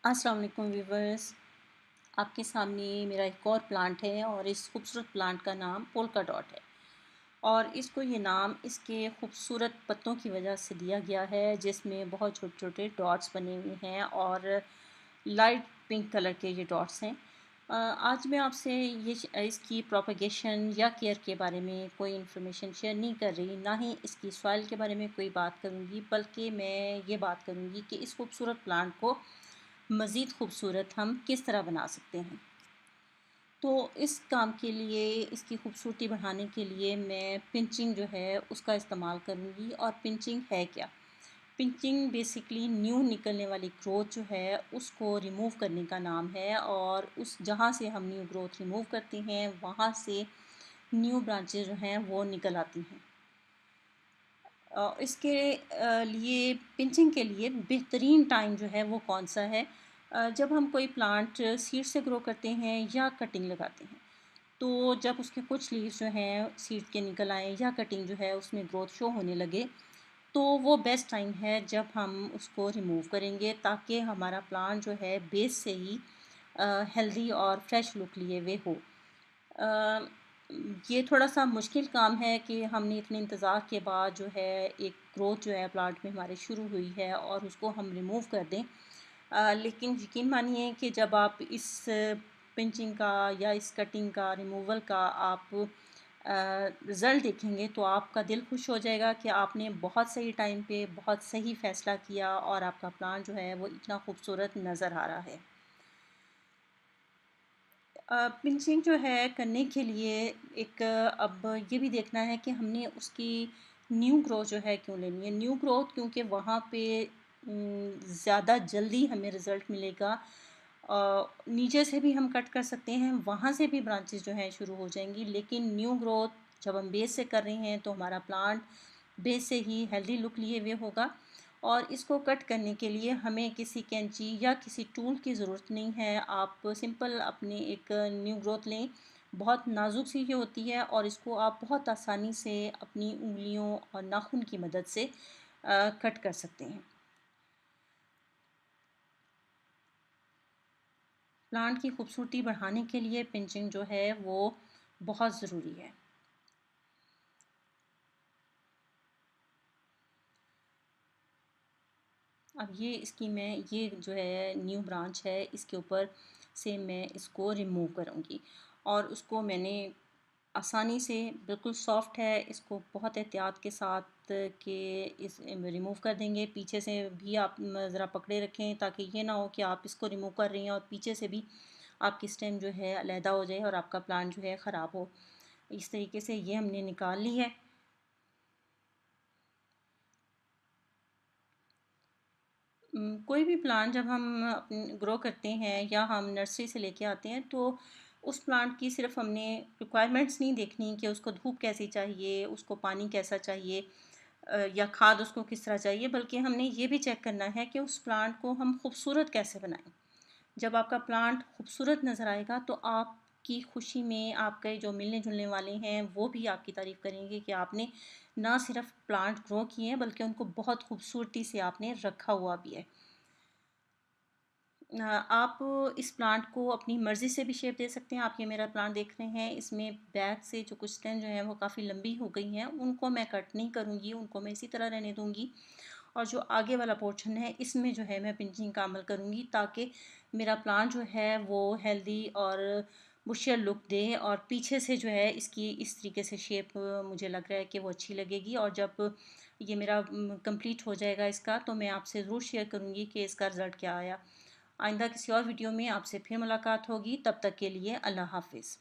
अस्सलाम वालेकुम व्यूवर्स। आपके सामने मेरा एक और प्लांट है और इस खूबसूरत प्लांट का नाम पोल्का डॉट है। और इसको ये नाम इसके खूबसूरत पत्तों की वजह से दिया गया है, जिसमें बहुत छोटे छोटे डॉट्स बने हुए हैं और लाइट पिंक कलर के ये डॉट्स हैं। आज मैं आपसे इसकी प्रोपगेशन या केयर के बारे में कोई इन्फॉर्मेशन शेयर नहीं कर रही, ना ही इसकी सॉइल के बारे में कोई बात करूँगी, बल्कि मैं ये बात करूँगी कि इस खूबसूरत प्लांट को मज़ीद खूबसूरत हम किस तरह बना सकते हैं। तो इस काम के लिए, इसकी खूबसूरती बढ़ाने के लिए मैं पिंचिंग जो है उसका इस्तेमाल करूँगी। और पिंचिंग है क्या? पिंचिंग बेसिकली न्यू निकलने वाली ग्रोथ जो है उसको रिमूव करने का नाम है, और उस जहाँ से हम न्यू ग्रोथ रिमूव करते हैं वहाँ से न्यू ब्रांचेज़ जो हैं वो निकल आती हैं। इसके लिए पिंचिंग के लिए बेहतरीन टाइम जो है वो कौन-सा है? जब हम कोई प्लांट सीड से ग्रो करते हैं या कटिंग लगाते हैं। तो जब उसके कुछ लीव्स जो हैं सीड के निकल आएँ या कटिंग जो है उसमें ग्रोथ शो होने लगे, तो वो बेस्ट टाइम है जब हम उसको रिमूव करेंगे, ताकि हमारा प्लांट जो है बेस से ही हेल्दी और फ्रेश लुक लिए हुए हो। अ, ये थोड़ा-सा मुश्किल काम है कि हमने इतने इंतज़ार के बाद जो है एक ग्रोथ जो है प्लांट में हमारे शुरू हुई है और उसको हम रिमूव कर दें। लेकिन यकीन मानिए कि जब आप इस पिंचिंग का या इस कटिंग का, रिमूवल का आप रिज़ल्ट देखेंगे तो आपका दिल खुश हो जाएगा कि आपने बहुत सही टाइम पे बहुत सही फ़ैसला किया और आपका प्लांट जो है वो इतना खूबसूरत नज़र आ रहा है। पिंचिंग जो है करने के लिए अब ये भी देखना है कि हमने उसकी न्यू ग्रोथ जो है क्यों लेनी है। न्यू ग्रोथ क्योंकि वहाँ पे ज़्यादा जल्दी हमें रिज़ल्ट मिलेगा। नीचे से भी हम कट कर सकते हैं, वहाँ से भी ब्रांचेज़ जो हैं शुरू हो जाएँगी, लेकिन न्यू ग्रोथ जब हम बेस से कर रहे हैं तो हमारा प्लांट बेस से ही हेल्दी लुक लिए हुए होगा। और इसको कट करने के लिए हमें किसी कैंची या किसी टूल की ज़रूरत नहीं है। आप सिंपल अपनी एक न्यू ग्रोथ लें, बहुत नाज़ुक सी ये होती है और इसको आप बहुत आसानी से अपनी उँगलियों और नाखून की मदद से कट कर सकते हैं। प्लांट की खूबसूरती बढ़ाने के लिए पिंचिंग जो है वो बहुत ज़रूरी है। अब ये जो है न्यू ब्रांच है, इसके ऊपर से मैं इसको रिमूव करूँगी। और उसको मैंने आसानी से, बिल्कुल सॉफ्ट है, इसको बहुत एहतियात के साथ के इस रिमूव कर देंगे। पीछे से भी आप ज़रा पकड़े रखें, ताकि ये ना हो कि आप इसको रिमूव कर रही हैं और पीछे से भी आपकी स्टेम जो है अलहदा हो जाए और आपका प्लांट जो है ख़राब हो। इस तरीके से ये हमने निकाल ली है। कोई भी प्लांट जब हम ग्रो करते हैं या हम नर्सरी से लेके आते हैं, तो उस प्लांट की सिर्फ हमने रिक्वायरमेंट्स नहीं देखनी कि उसको धूप कैसी चाहिए, उसको पानी कैसा चाहिए, या खाद उसको किस तरह चाहिए, बल्कि हमने ये भी चेक करना है कि उस प्लांट को हम खूबसूरत कैसे बनाएं। जब आपका प्लांट खूबसूरत नज़र आएगा तो आपकी खुशी में आपके जो मिलने जुलने वाले हैं वो भी आपकी तारीफ़ करेंगे कि आपने ना सिर्फ प्लांट ग्रो किए हैं, बल्कि उनको बहुत खूबसूरती से आपने रखा हुआ भी है। आप इस प्लांट को अपनी मर्ज़ी से भी शेप दे सकते हैं। आप ये मेरा प्लांट देख रहे हैं, इसमें बैक से जो कुछ स्टेम जो हैं वो काफ़ी लंबी हो गई हैं, उनको मैं कट नहीं करूँगी, उनको मैं इसी तरह रहने दूँगी। और जो आगे वाला पोर्शन है, इसमें जो है मैं पिंचिंग का अमल करूँगी, ताकि मेरा प्लांट जो है वो हेल्दी और बुशियर लुक दे। और पीछे से जो है इसकी इस तरीके से शेप मुझे लग रहा है कि वो अच्छी लगेगी। और जब ये मेरा कंप्लीट हो जाएगा इसका, तो मैं आपसे ज़रूर शेयर करूँगी कि इसका रिज़ल्ट क्या आया। आइंदा किसी और वीडियो में आपसे फिर मुलाकात होगी। तब तक के लिए अल्लाह हाफ़िज़।